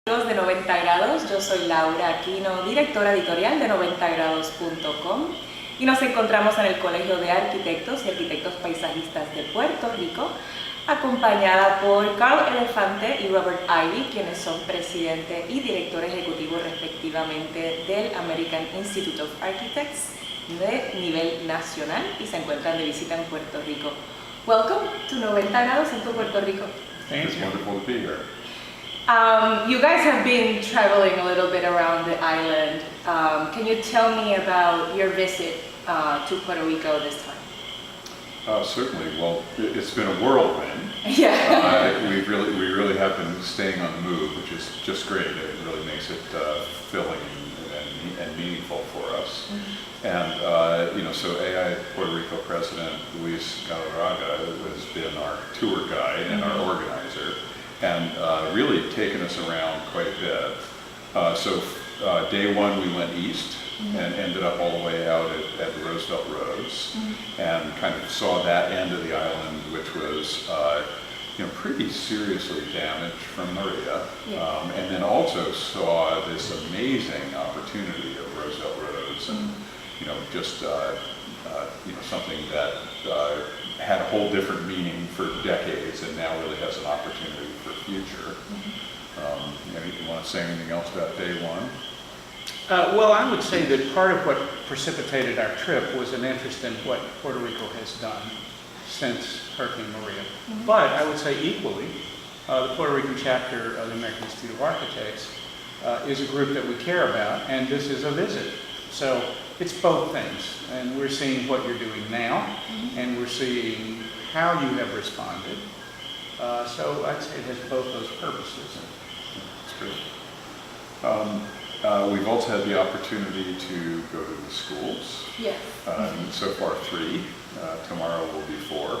De 90 grados, yo soy Laura Aquino, directora editorial de 90grados.com y nos encontramos en el Colegio de Arquitectos y Arquitectos Paisajistas de Puerto Rico, acompañada por Carl Elefante y Robert Ivy, quienes son presidente y director ejecutivo respectivamente del American Institute of Architects de nivel nacional y se encuentran de visita en Puerto Rico. Welcome to 90 grados en Puerto Rico. It's wonderful to be here. You guys have been traveling a little bit around the island. Can you tell me about your visit to Puerto Rico this time? Certainly. Well, it's been a whirlwind. Yeah. We really have been staying on the move, which is just great. It really makes it filling and meaningful for us. Mm-hmm. And so AIA Puerto Rico President Luis Galarraga has been our tour guide and our organizer, and really taken us around quite a bit. Day one we went east and ended up all the way out at the Roosevelt Roads and kind of saw that end of the island, which was pretty seriously damaged from Maria. Yeah. And then also saw this amazing opportunity of Roosevelt Roads and just something that had a whole different meaning for decades and now really has an opportunity for the future. You want to say anything else about day one? Well, I would say that part of what precipitated our trip was an interest in what Puerto Rico has done since Hurricane Maria. Mm-hmm. But I would say equally, the Puerto Rican chapter of the American Institute of Architects is a group that we care about, and this is a visit. So it's both things, and we're seeing what you're doing now, and we're seeing how you have responded. So I'd say it has both those purposes. That's great. We've also had the opportunity to go to the schools. Yes. So far 3. Tomorrow will be 4.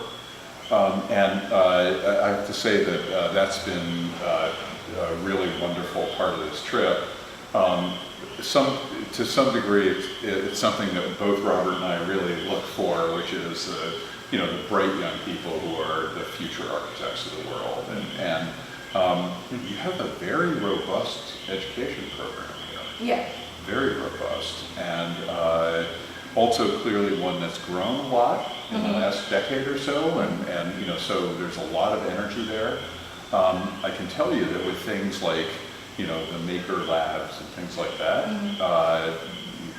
And I have to say that that's been a really wonderful part of this trip. To some degree, it's something that both Robert and I really look for, which is the bright young people who are the future architects of the world. And you have a very robust education program here. Yeah. Very robust, and also clearly one that's grown a lot in the last decade or so, and so there's a lot of energy there. I can tell you that with things like the maker labs and things like that,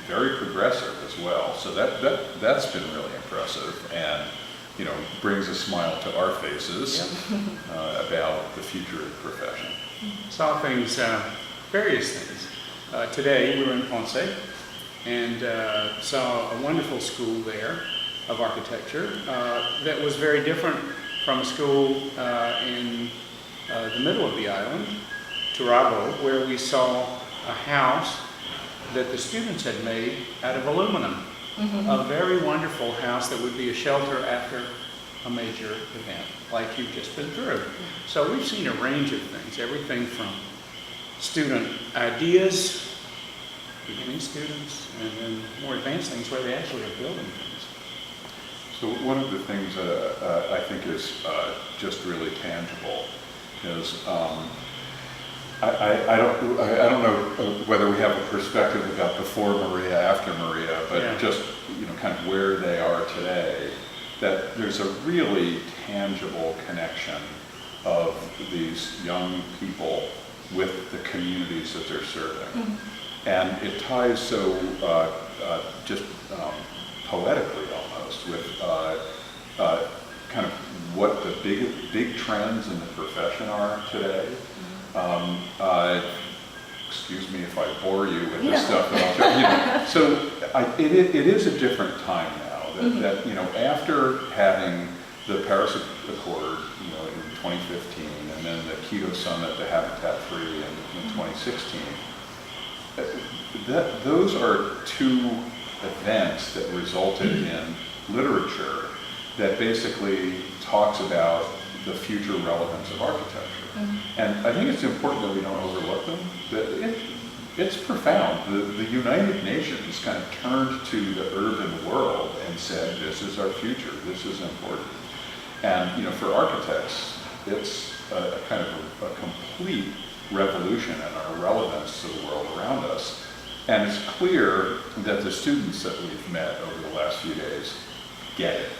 very progressive as well. So that's been really impressive, and brings a smile to our faces about the future of the profession. Saw things, various things. Today we were in Ponce and saw a wonderful school there of architecture that was very different from a school in the middle of the island, Turabo, where we saw a house that the students had made out of aluminum. A very wonderful house that would be a shelter after a major event like you've just been through. So we've seen a range of things, everything from student ideas, beginning students, and then more advanced things where they actually are building things. So one of the things that I think is just really tangible is I don't know whether we have a perspective about before Maria, after Maria, but just kind of where they are today, that there's a really tangible connection of these young people with the communities that they're serving. And it ties so just poetically almost with kind of what the big trends in the profession are today. Excuse me if I bore you with this stuff, but so it is a different time now. That after having the Paris Accord, in 2015, and then the Quito Summit, the Habitat Free in 2016. Those are 2 events that resulted in literature that basically talks about the future relevance of architecture. And I think it's important that we don't overlook them. It's profound. The United Nations kind of turned to the urban world and said, this is our future, this is important. And for architects, it's a kind of a complete revolution and our relevance to the world around us. And it's clear that the students that we've met over the last few days get it.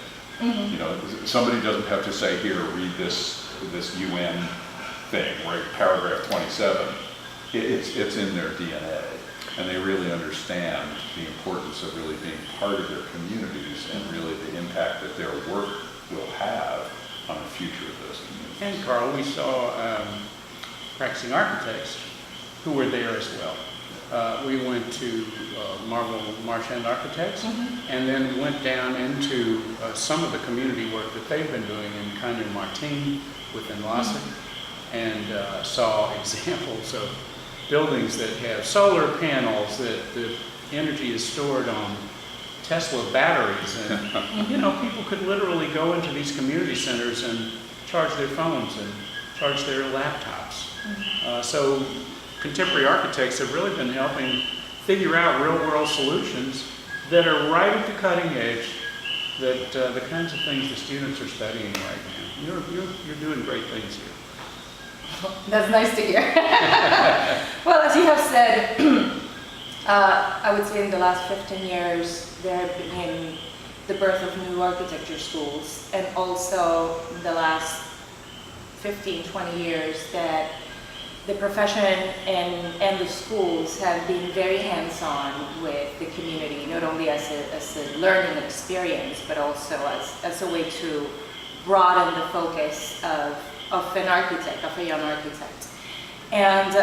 You know, somebody doesn't have to say, here, read this UN thing, right, paragraph 27. It's in their DNA. And they really understand the importance of really being part of their communities and really the impact that their work will have on the future of those communities. And Carl, we saw practicing architects who were there as well. We went to Marble Marchand Architects and then went down into some of the community work that they've been doing in Canyon Martin within Lhasa, and saw examples of buildings that have solar panels, that the energy is stored on Tesla batteries, and you know, people could literally go into these community centers and charge their phones and charge their laptops. So contemporary architects have really been helping figure out real-world solutions that are right at the cutting edge, that the kinds of things the students are studying right now. You're doing great things here. That's nice to hear. Well, as you have said, I would say in the last 15 years, there have been the birth of new architecture schools, and also in the last 15, 20 years that the profession and the schools have been very hands-on with the community, not only as a learning experience, but also as a way to broaden the focus of an architect, of a young architect. And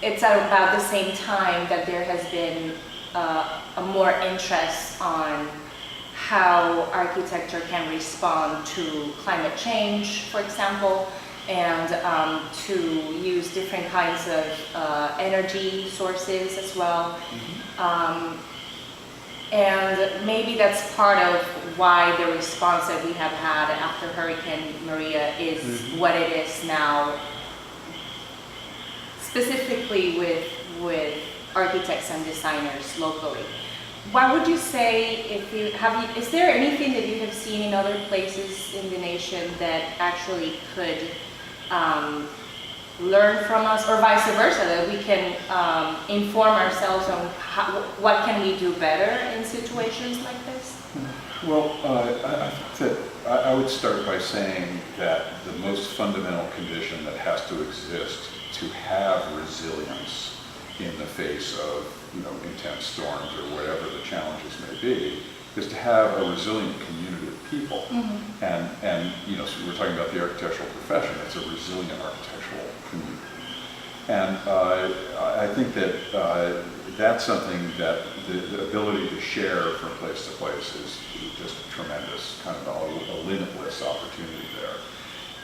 it's at about the same time that there has been a more interest on how architecture can respond to climate change, for example, and to use different kinds of energy sources as well. And maybe that's part of why the response that we have had after Hurricane Maria is what it is now, specifically with architects and designers locally. What would you say, is there anything that you have seen in other places in the nation that actually could learn from us, or vice versa, that we can inform ourselves on what can we do better in situations like this? Well, I think that I would start by saying that the most fundamental condition that has to exist to have resilience in the face of, you know, intense storms or whatever the challenges may be, is to have a resilient community of people. And you know, so we're talking about the architectural profession. It's a resilient architectural community. And I think that that's something that the ability to share from place to place is just tremendous, kind of a limitless opportunity there.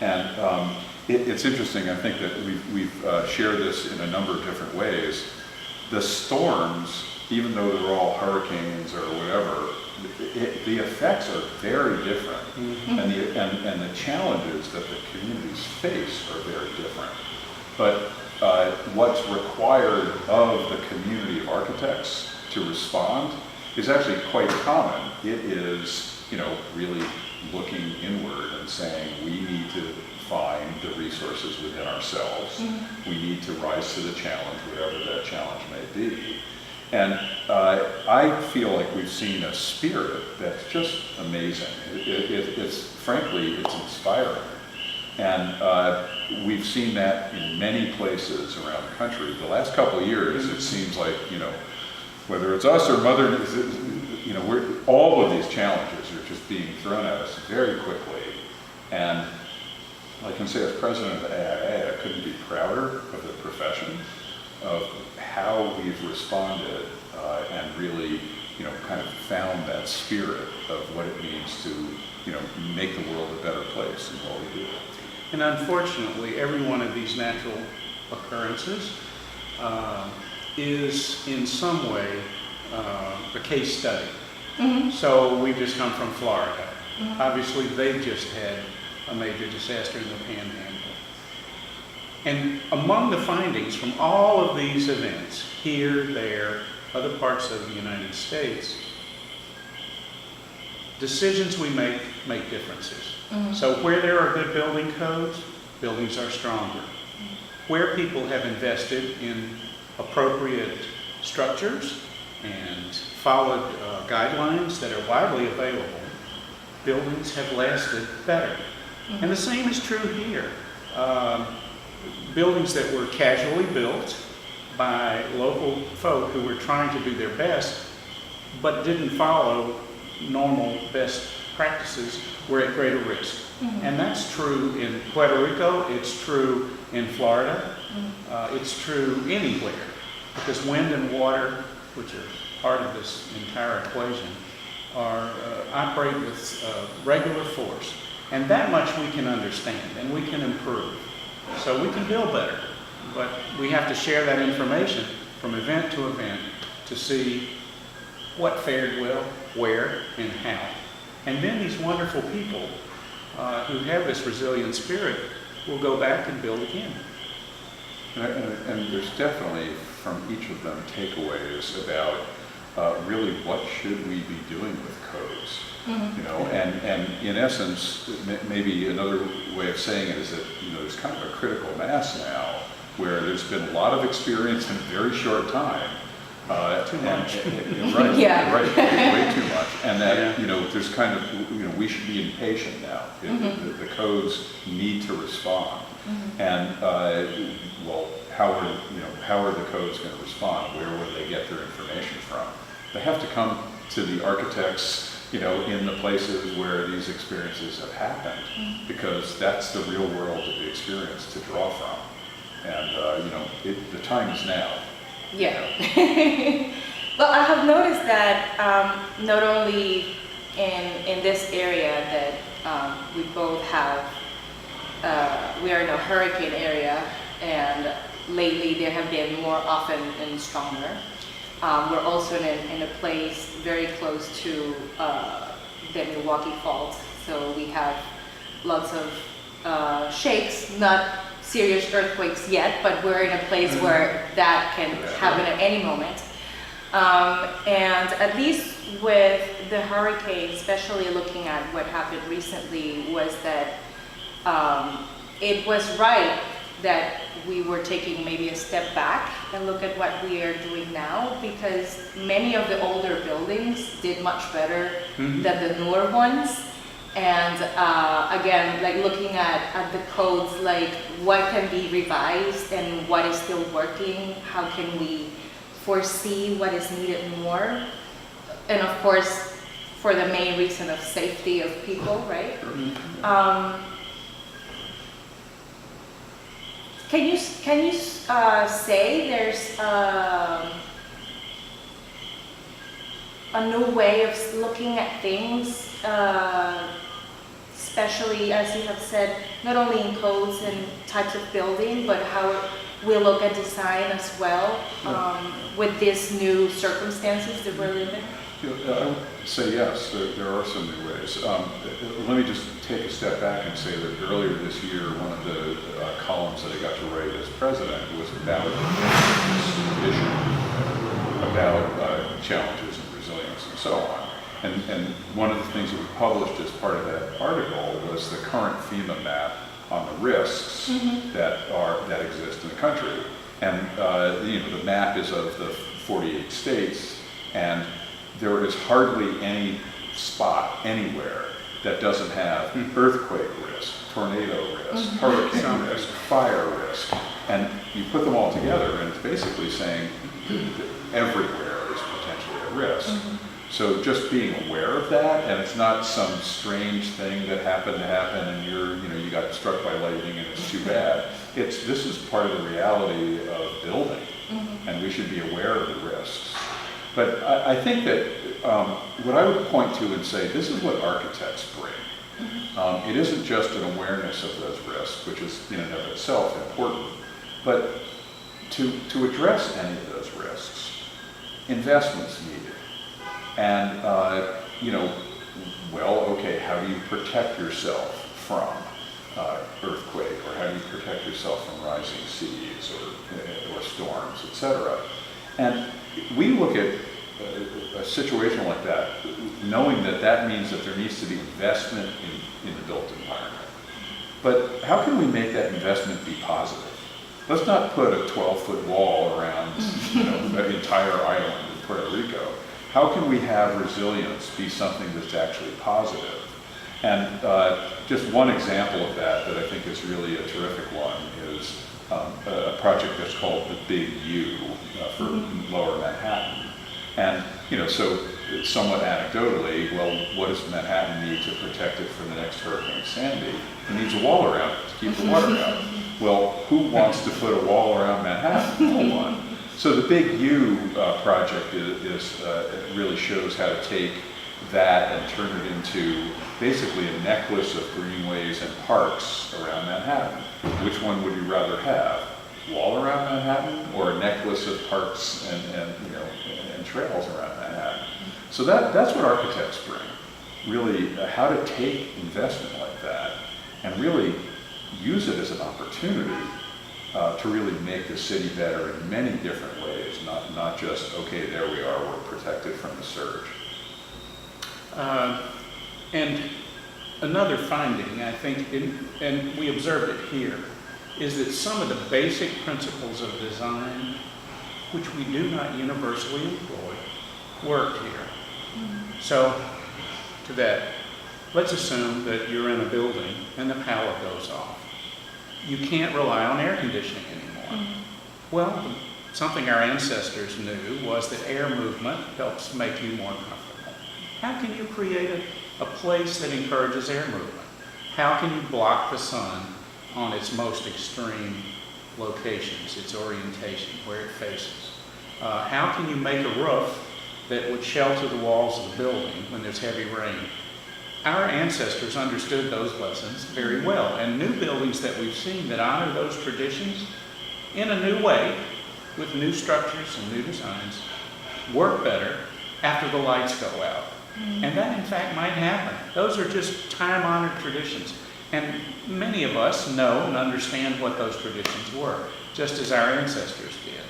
And it's interesting, I think that we've shared this in a number of different ways. The storms, even though they're all hurricanes or whatever, the effects are very different, and the challenges that the communities face are very different. But what's required of the community of architects to respond is actually quite common. It is, you know, really looking inward and saying we need to find the resources within ourselves. We need to rise to the challenge, whatever that challenge may be. And I feel like we've seen a spirit that's just amazing. It's frankly, it's inspiring. And we've seen that in many places around the country. The last couple of years, it seems like, you know, whether it's us or Mother, you know, all of these challenges are just being thrown at us very quickly. And I can say as president of the AIA, I couldn't be prouder of the profession, of how we've responded and really, you know, kind of found that spirit of what it means to, you know, make the world a better place in what we do. And unfortunately, every one of these natural occurrences is in some way a case study. So we've just come from Florida. Obviously, they've just had a major disaster in the Panhandle. And among the findings from all of these events, here, there, other parts of the United States, decisions we make differences. So where there are good building codes, buildings are stronger. where people have invested in appropriate structures and followed guidelines that are widely available, buildings have lasted better. And the same is true here. Buildings that were casually built by local folk who were trying to do their best but didn't follow normal best practices were at greater risk. And that's true in Puerto Rico, it's true in Florida, it's true anywhere, because wind and water, which are part of this entire equation, operate with regular force. And that much we can understand and we can improve. So we can build better, but we have to share that information from event to event to see what fared well, where, and how. And then these wonderful people who have this resilient spirit will go back and build again. And there's definitely from each of them takeaways about really what should we be doing with codes. You know, and in essence, maybe another way of saying it is that, you know, there's kind of a critical mass now where there's been a lot of experience in a very short time. Too much. Right, Yeah. right, way too much. And that, you know, there's kind of, you know, we should be impatient now. The codes need to respond. And, well, how are the codes going to respond? Where will they get their information from? They have to come to the architects, you know, in the places where these experiences have happened, because that's the real world of the experience to draw from. And, you know, the time is now. Yeah. Well, I have noticed that not only in this area that we both have, we are in a hurricane area, and lately there have been more often and stronger. We're also in a place very close to the Milwaukee Fault, so we have lots of shakes, not serious earthquakes yet, but we're in a place where that can happen at any moment. And at least with the hurricane, especially looking at what happened recently, was that it was right that we were taking maybe a step back and look at what we are doing now, because many of the older buildings did much better than the newer ones. And again, like looking at the codes, like what can be revised and what is still working, how can we foresee what is needed more, and of course for the main reason of safety of people, right? Can you say there's a new way of looking at things, especially as you have said, not only in codes and types of building, but how we look at design as well, with these new circumstances that we're living? I would say yes, there are some new ways. Let me just take a step back and say that earlier this year, one of the columns that I got to write as president was about this issue, about challenges and resilience and so on. And one of the things that we published as part of that article was the current FEMA map on the risks that exist in the country. And you know, the map is of the 48 states, and there is hardly any spot anywhere that doesn't have earthquake risk, tornado risk, hurricane risk, fire risk. And you put them all together and it's basically saying that everywhere is potentially a risk. So just being aware of that, and it's not some strange thing that happened to happen and you got struck by lightning and it's too bad. This is part of the reality of building, and we should be aware of the risks. But I think that what I would point to and say, this is what architects bring. It isn't just an awareness of those risks, which is in and of itself important, but to address any of those risks, investment's needed. And, well, okay, how do you protect yourself from earthquake, or how do you protect yourself from rising seas or storms, etc.? And we look at a situation like that, knowing that that means that there needs to be investment in the built environment. But how can we make that investment be positive? let's not put a 12-foot wall around the entire island of Puerto Rico. How can we have resilience be something that's actually positive? And just one example of that I think is really a terrific one is a project that's called the Big U for Lower Manhattan. And so somewhat anecdotally, well, what does Manhattan need to protect it from the next Hurricane Sandy? It needs a wall around it to keep the water out. Well, who wants to put a wall around Manhattan? No one. So the Big U project it really shows how to take that and turn it into basically a necklace of greenways and parks around Manhattan. Which one would you rather have? Wall around Manhattan or a necklace of parks and trails around Manhattan? So that's what architects bring. Really, how to take investment like that and really use it as an opportunity to really make the city better in many different ways, not just, okay, there we are, we're protected from the surge. And another finding, I think, and we observed it here, is that some of the basic principles of design, which we do not universally employ, worked here. So, to that, let's assume that you're in a building and the power goes off. You can't rely on air conditioning anymore. Well, something our ancestors knew was that air movement helps make you more comfortable. How can you create a place that encourages air movement? How can you block the sun on its most extreme locations, its orientation, where it faces? How can you make a roof that would shelter the walls of the building when there's heavy rain? Our ancestors understood those lessons very well, and new buildings that we've seen that honor those traditions in a new way, with new structures and new designs, work better after the lights go out. And that, in fact, might happen. Those are just time-honored traditions. And many of us know and understand what those traditions were, just as our ancestors did.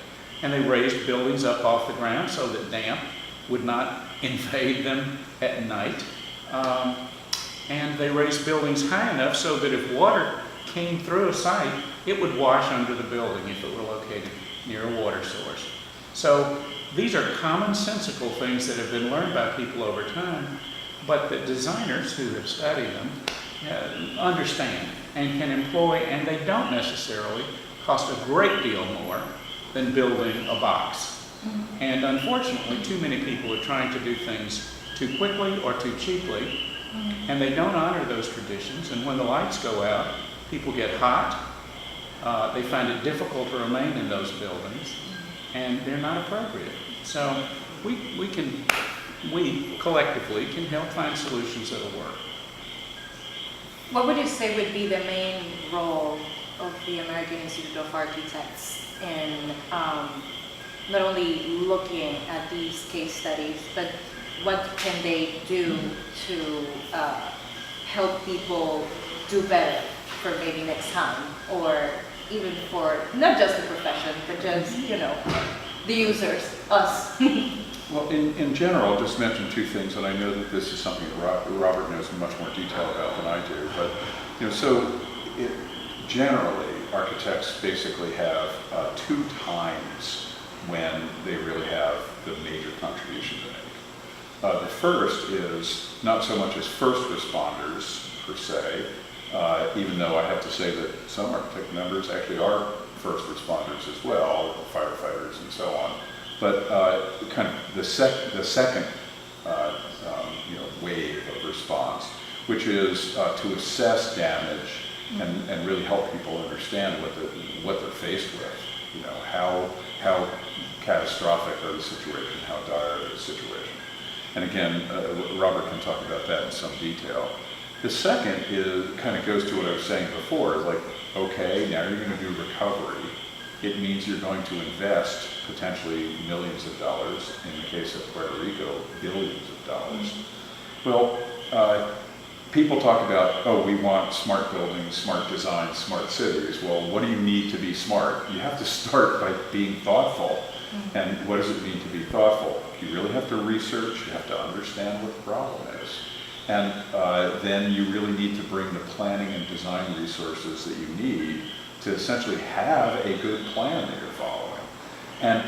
And they raised buildings up off the ground so that damp would not invade them at night. And they raised buildings high enough so that if water came through a site, it would wash under the building if it were located near a water source. So these are commonsensical things that have been learned by people over time, but that designers who have studied them understand and can employ, and they don't necessarily cost a great deal more than building a box. And unfortunately, too many people are trying to do things too quickly or too cheaply, and they don't honor those traditions. And when the lights go out, people get hot, they find it difficult to remain in those buildings, and they're not appropriate. So we collectively can help find solutions that'll work. What would you say would be the main role of the American Institute of Architects in not only looking at these case studies, but what can they do to help people do better for maybe next time, or even for not just the profession, but just, the users, us? Well, in general, I'll just mention two things, and I know that this is something that Robert knows in much more detail about than I do, but, generally, architects basically have two times when they really have the major contribution to make. The first is not so much as first responders, per se, even though I have to say that some architect members actually are first responders as well, firefighters and so on. But kind of the second wave of response, which is to assess damage and really help people understand what they're faced with. How catastrophic are the situation, how dire are the situation. And again, Robert can talk about that in some detail. The second kind of goes to what I was saying before, like, okay, now you're going to do recovery. It means you're going to invest potentially millions of dollars, in the case of Puerto Rico, billions of dollars. Well, people talk about, we want smart buildings, smart design, smart cities. Well, what do you need to be smart? You have to start by being thoughtful. And what does it mean to be thoughtful? You really have to research, you have to understand what the problem is. And then you really need to bring the planning and design resources that you need to essentially have a good plan that you're following. And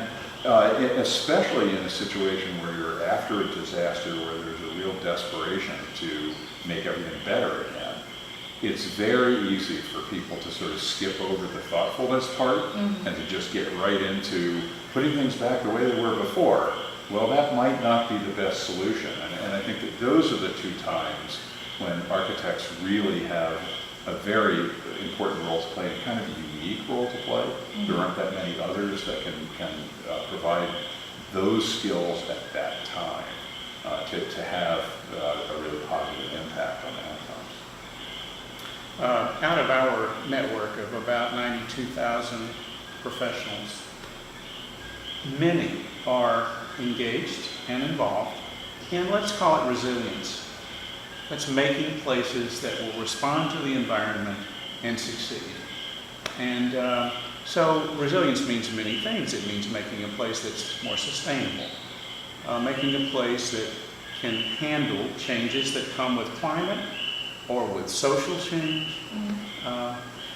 especially in a situation where you're after a disaster, where there's a real desperation to make everything better again, it's very easy for people to sort of skip over the thoughtfulness part and to just get right into putting things back the way they were before. Well, that might not be the best solution. And I think that those are the two times when architects really have a very important role to play, and kind of a unique role to play. There aren't that many others that can provide those skills at that time to have a really positive impact on outcomes. Out of our network of about 92,000 professionals, many are engaged and involved in, let's call it resilience. That's making places that will respond to the environment and succeed. And so resilience means many things. It means making a place that's more sustainable, making a place that can handle changes that come with climate or with social change.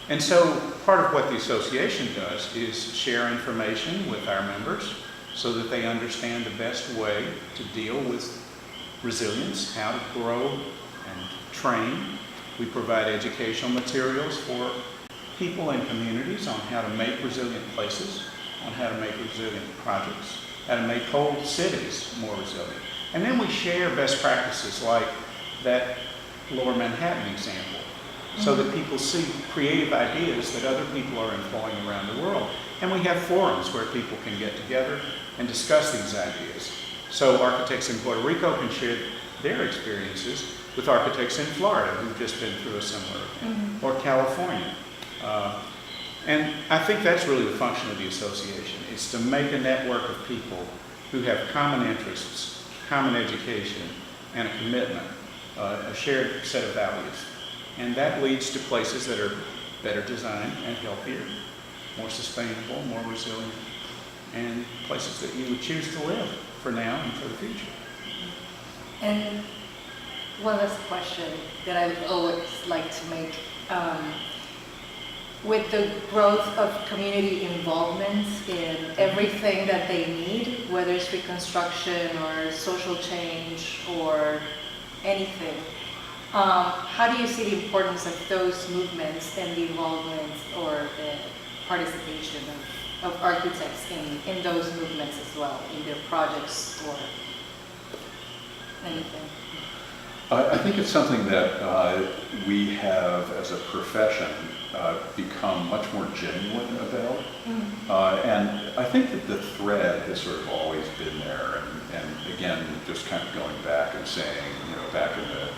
And so part of what the association does is share information with our members so that they understand the best way to deal with resilience, how to grow and train. We provide educational materials for people and communities on how to make resilient places, on how to make resilient projects, how to make whole cities more resilient. And then we share best practices like that Lower Manhattan example, so that people see creative ideas that other people are employing around the world. And we have forums where people can get together and discuss these ideas. So architects in Puerto Rico can share their experiences with architects in Florida who've just been through a similar event, or California. And I think that's really the function of the association. It's to make a network of people who have common interests, common education, and a commitment, a shared set of values. And that leads to places that are better designed and healthier, more sustainable, more resilient, and places that you would choose to live for now and for the future. And one last question that I would always like to make. With the growth of community involvement in everything that they need, whether it's reconstruction or social change or anything, how do you see the importance of those movements and the involvement or the participation of architects in those movements as well, in their projects or anything? I think it's something that we have, as a profession, become much more genuine about. And I think that the thread has sort of always been there. And again, just kind of going back and saying, back in the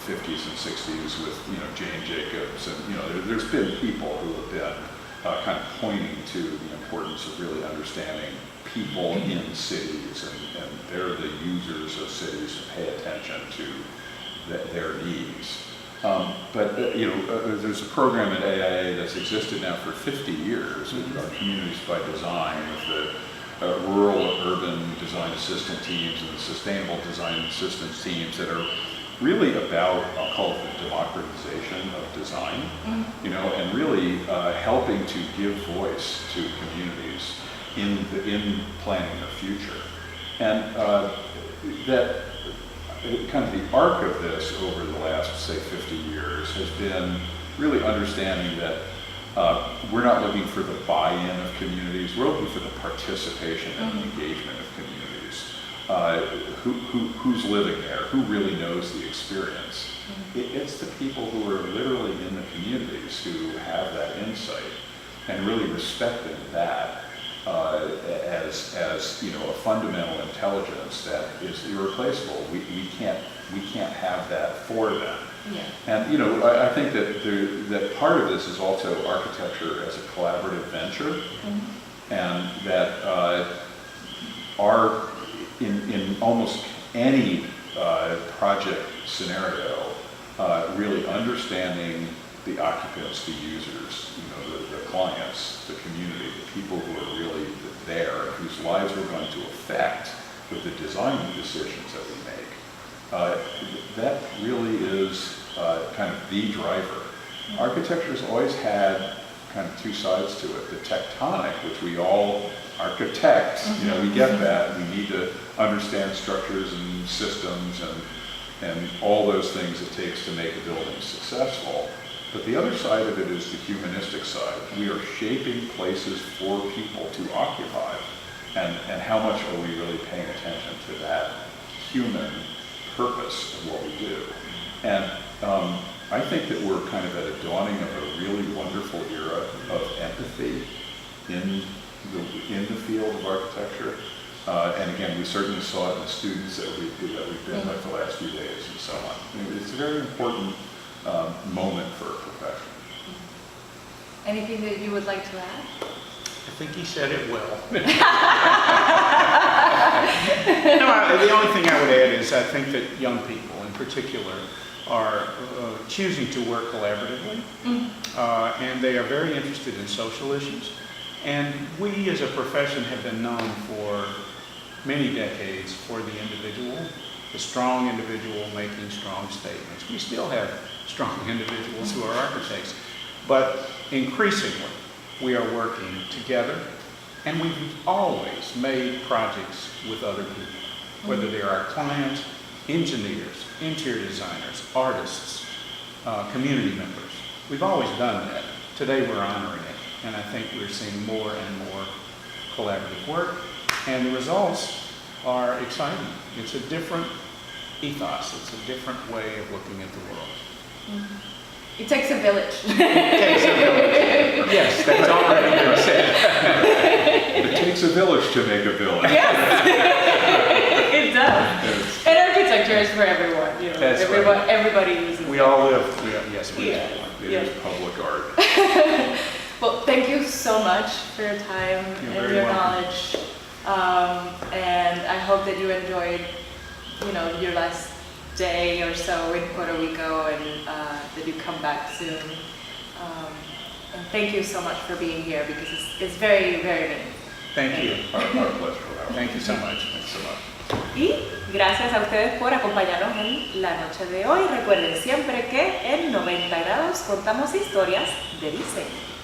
50s and 60s with, Jane Jacobs, and, there's been people who have been kind of pointing to the importance of really understanding people in cities, and they're the users of cities to pay attention to their needs. But there's a program at AIA that's existed now for 50 years, with our Communities by Design, with the rural urban design assistant teams and the sustainable design assistance teams that are really about, I'll call it the democratization of design, and really helping to give voice to communities in planning the future. And that kind of the arc of this over the last, say, 50 years has been really understanding that we're not looking for the buy-in of communities, we're looking for the participation and engagement of communities. Who's living there? Who really knows the experience? It's the people who are literally in the communities who have that insight, and really respecting that as a fundamental intelligence that is irreplaceable. We can't have that for them. Yeah. And I think that part of this is also architecture as a collaborative venture, and that in almost any project scenario, really understanding the occupants, the users, the clients, the community, the people who are really there, whose lives we're going to affect with the design decisions that we make. That really is kind of the driver. Architecture's always had kind of two sides to it. The tectonic, which we all architects, you know, we get that. We need to understand structures and systems and all those things it takes to make a building successful. But the other side of it is the humanistic side. We are shaping places for people to occupy. And how much are we really paying attention to that human purpose of what we do? And I think that we're kind of at a dawning of a really wonderful era of empathy in the field of architecture. And again, we certainly saw it in the students that we've been with the last few days and so on. I mean, it's a very important moment for a profession. Anything that you would like to add? I think he said it well. No, the only thing I would add is I think that young people in particular are choosing to work collaboratively, and they are very interested in social issues. And we as a profession have been known for many decades for the individual, the strong individual making strong statements. We still have strong individuals who are architects, but increasingly we are working together, and we've always made projects with other people, whether they're our clients, engineers, interior designers, artists, community members. We've always done that. Today we're honoring it, and I think we're seeing more and more collaborative work, and the results are exciting. It's a different ethos. It's a different way of looking at the world. It takes a village. It takes a village. Yes, that's already been said. It takes a village to make a village. Yes, it does. And architecture is for everyone. You know, That's everyone, right. Everybody uses We it. all live. Yes, we Yeah. do. It Yeah. is public art. Well, thank you so much for your time You're and very your welcome. knowledge. And I hope that you enjoyed, you know, your last day or so in Puerto Rico, and that you come back soon. And thank you so much for being here, because it's very, very meaningful. Thank you. Our pleasure. Thank you so much. Thanks so much. Y gracias a ustedes por acompañarnos en la noche de hoy. Recuerden siempre que en 90 grados contamos historias de diseño.